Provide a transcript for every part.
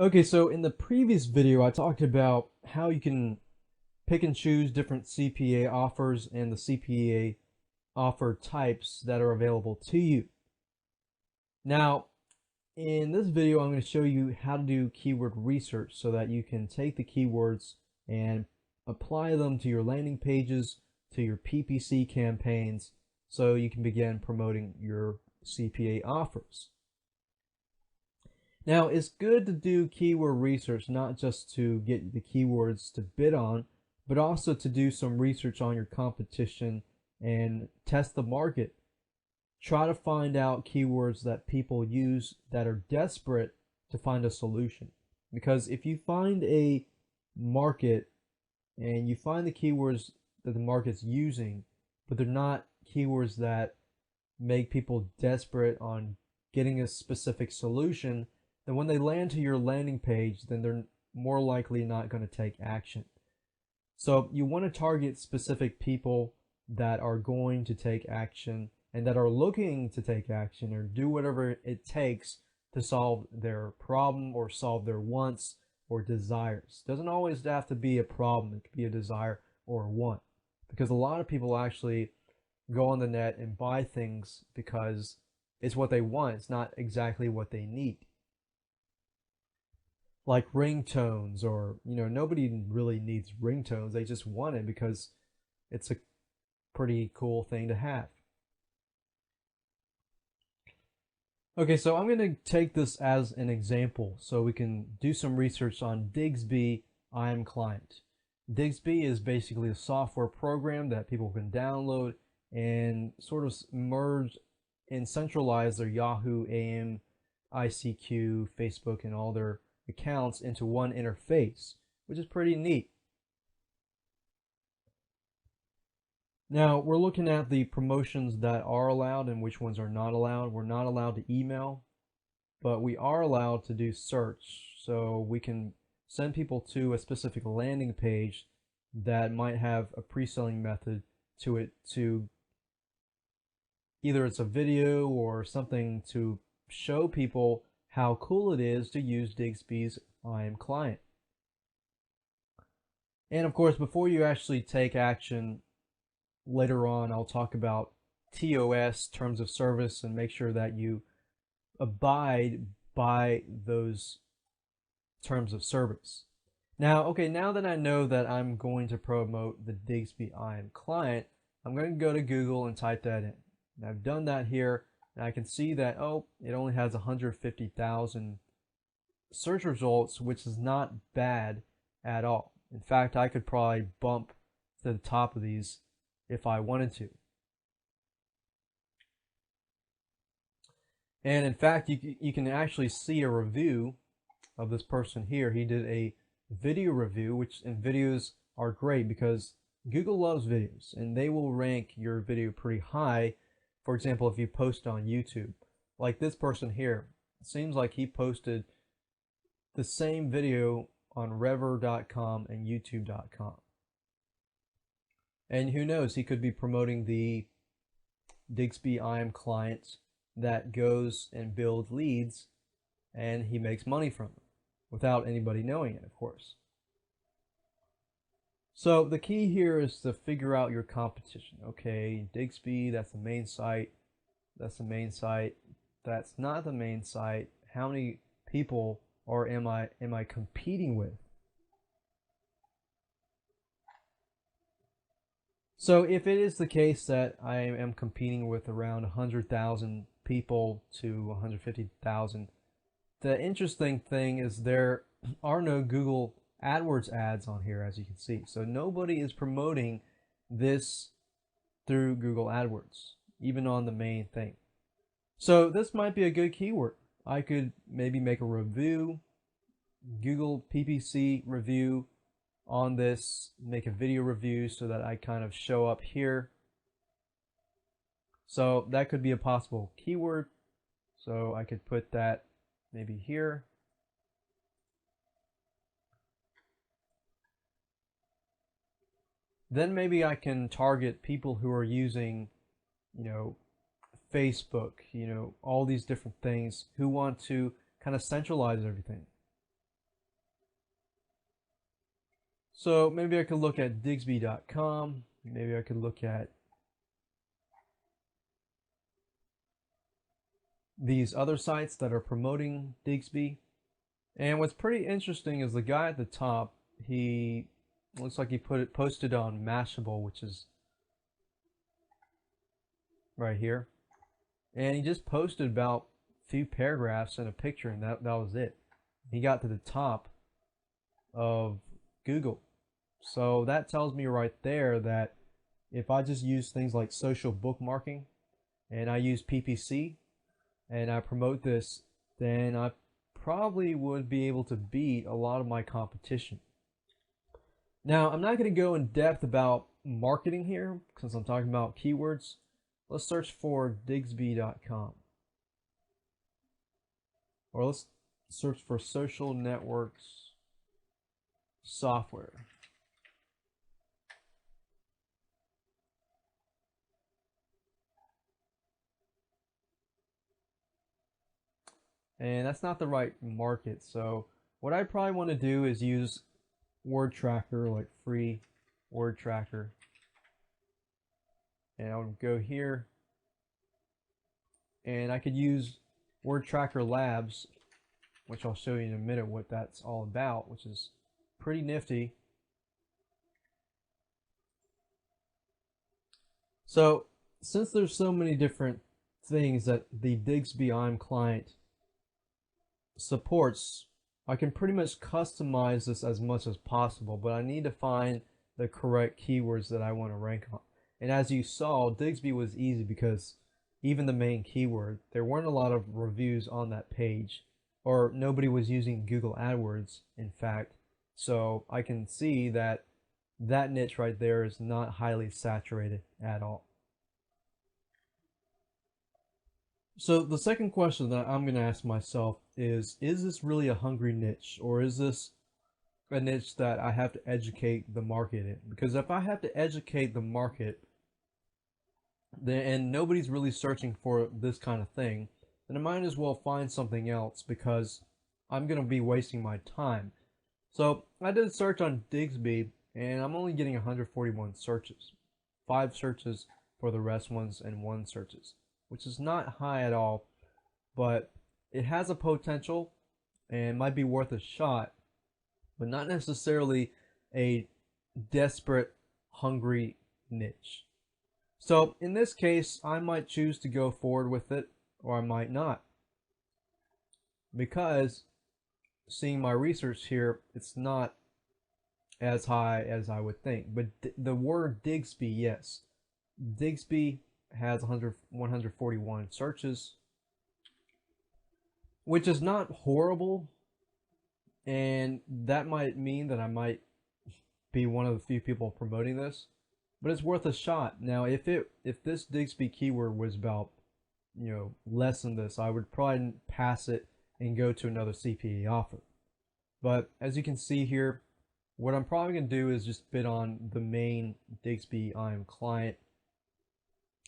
Okay, so in the previous video, I talked about how you can pick and choose different CPA offers and the CPA offer types that are available to you. Now, in this video, I'm going to show you how to do keyword research so that you can take the keywords and apply them to your landing pages, to your PPC campaigns, so you can begin promoting your CPA offers. Now, it's good to do keyword research, not just to get the keywords to bid on, but also to do some research on your competition and test the market. Try to find out keywords that people use that are desperate to find a solution. Because if you find a market and you find the keywords that the market's using, but they're not keywords that make people desperate on getting a specific solution, then when they land to your landing page, then they're more likely not going to take action. So you want to target specific people that are going to take action and that are looking to take action or do whatever it takes to solve their problem or solve their wants or desires. It doesn't always have to be a problem. It could be a desire or a want, because a lot of people actually go on the net and buy things because it's what they want. It's not exactly what they need. Like ringtones, or nobody really needs ringtones. They just want it because it's a pretty cool thing to have. Okay, so I'm going to take this as an example so we can do some research on Digsby IM Client. Digsby is basically a software program that people can download and sort of merge and centralize their Yahoo, AM, ICQ, Facebook, and all their accounts into one interface, which is pretty neat. Now, we're looking at the promotions that are allowed and which ones are not allowed. We're not allowed to email, but we are allowed to do search. So we can send people to a specific landing page that might have a pre-selling method to it, to either it's a video or something to show people how cool it is to use Digsby's IM Client. And of course, before you actually take action, later on I'll talk about TOS, terms of service, and make sure that you abide by those terms of service. Now that I know that I'm going to promote the Digsby IM Client, I'm going to go to Google and type that in. And I've done that here, and I can see that, it only has 150,000 search results, which is not bad at all. In fact, I could probably bump to the top of these if I wanted to. And in fact, you can actually see a review of this person here. He did a video review, and videos are great because Google loves videos and they will rank your video pretty high. For example, if you post on YouTube, like this person here, it seems like he posted the same video on Rever.com and YouTube.com. And who knows, he could be promoting the Digsby IM Client that goes and builds leads, and he makes money from them without anybody knowing it, of course. So the key here is to figure out your competition. Okay, Digsby, that's the main site. That's the main site. That's not the main site. How many people am I competing with? So if it is the case that I am competing with around 100,000 people to 150,000, the interesting thing is there are no Google AdWords ads on here, as you can see. So nobody is promoting this through Google AdWords, even on the main thing. So this might be a good keyword. I could maybe make a review, Google PPC review on this, make a video review so that I kind of show up here. So that could be a possible keyword. So I could put that maybe here. Then maybe I can target people who are using, Facebook, all these different things, who want to kind of centralize everything. So maybe I could look at Digsby.com. Maybe I could look at these other sites that are promoting Digsby. And what's pretty interesting is the guy at the top, he looks like he posted on Mashable, which is right here. And he just posted about a few paragraphs and a picture, and that was it. He got to the top of Google. So that tells me right there that if I just use things like social bookmarking and I use PPC and I promote this, then I probably would be able to beat a lot of my competition. Now, I'm not going to go in depth about marketing here since I'm talking about keywords. Let's search for Digsby.com. Or let's search for social networks software. And that's not the right market. So what I probably want to do is use word tracker, like free word tracker. And I'll go here. And I could use word tracker labs, which I'll show you in a minute what that's all about, which is pretty nifty. So since there's so many different things that the Digsby IM client supports, I can pretty much customize this as much as possible, but I need to find the correct keywords that I want to rank on. And as you saw, Digsby was easy because even the main keyword, there weren't a lot of reviews on that page, or nobody was using Google AdWords, in fact. So I can see that that niche right there is not highly saturated at all. So the second question that I'm going to ask myself is this really a hungry niche, or is this a niche that I have to educate the market in? Because if I have to educate the market, and nobody's really searching for this kind of thing, then I might as well find something else because I'm going to be wasting my time. So I did a search on Digsby, and I'm only getting 141 searches. 5 searches for the rest ones and 1 searches, which is not high at all, but it has a potential and might be worth a shot, but not necessarily a desperate, hungry niche. So in this case, I might choose to go forward with it, or I might not. Because seeing my research here, it's not as high as I would think. But the word Digsby, yes. Digsby has 141 searches, which is not horrible. And that might mean that I might be one of the few people promoting this, but it's worth a shot. Now, if this Digsby keyword was about, less than this, I would probably pass it and go to another CPA offer. But as you can see here, what I'm probably going to do is just bid on the main Digsby IM client.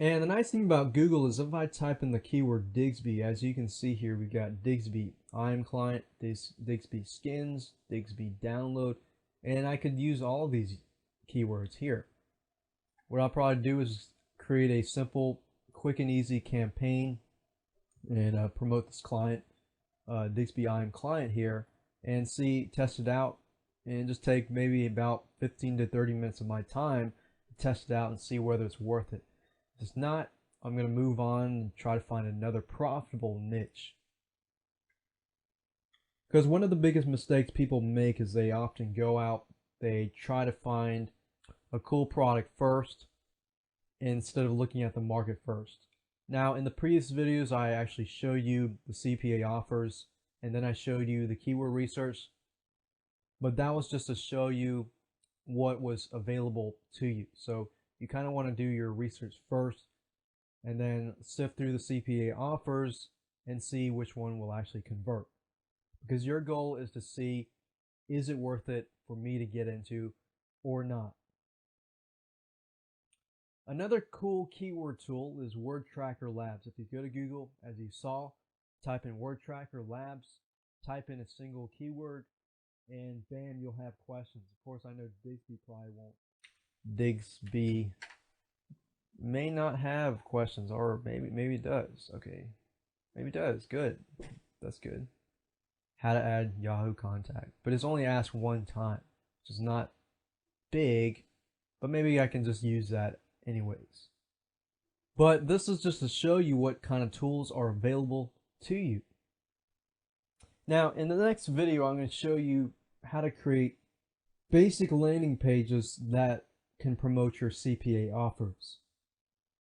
And the nice thing about Google is if I type in the keyword Digsby, as you can see here, we've got Digsby IM client, Digsby skins, Digsby download, and I could use all of these keywords here. What I'll probably do is create a simple, quick and easy campaign and promote this client, Digsby IM client here, and test it out, and just take maybe about 15 to 30 minutes of my time to test it out and see whether it's worth it. If it's not, I'm going to move on and try to find another profitable niche. Because one of the biggest mistakes people make is they often go out, they try to find a cool product first instead of looking at the market first. Now, in the previous videos, I actually showed you the CPA offers, and then I showed you the keyword research, but that was just to show you what was available to you. So you kind of want to do your research first and then sift through the CPA offers and see which one will actually convert. Because your goal is to see, is it worth it for me to get into or not? Another cool keyword tool is Word Tracker Labs. If you go to Google, as you saw, type in Word Tracker Labs, type in a single keyword, and bam, you'll have questions. Of course, I know Digsby probably won't. Digsby may not have questions, or maybe it does. Okay, maybe it does. Good, that's good. How to add Yahoo contact, but it's only asked one time, which is not big, but maybe I can just use that anyways. But this is just to show you what kind of tools are available to you. Now, in the next video, I'm going to show you how to create basic landing pages that can promote your CPA offers.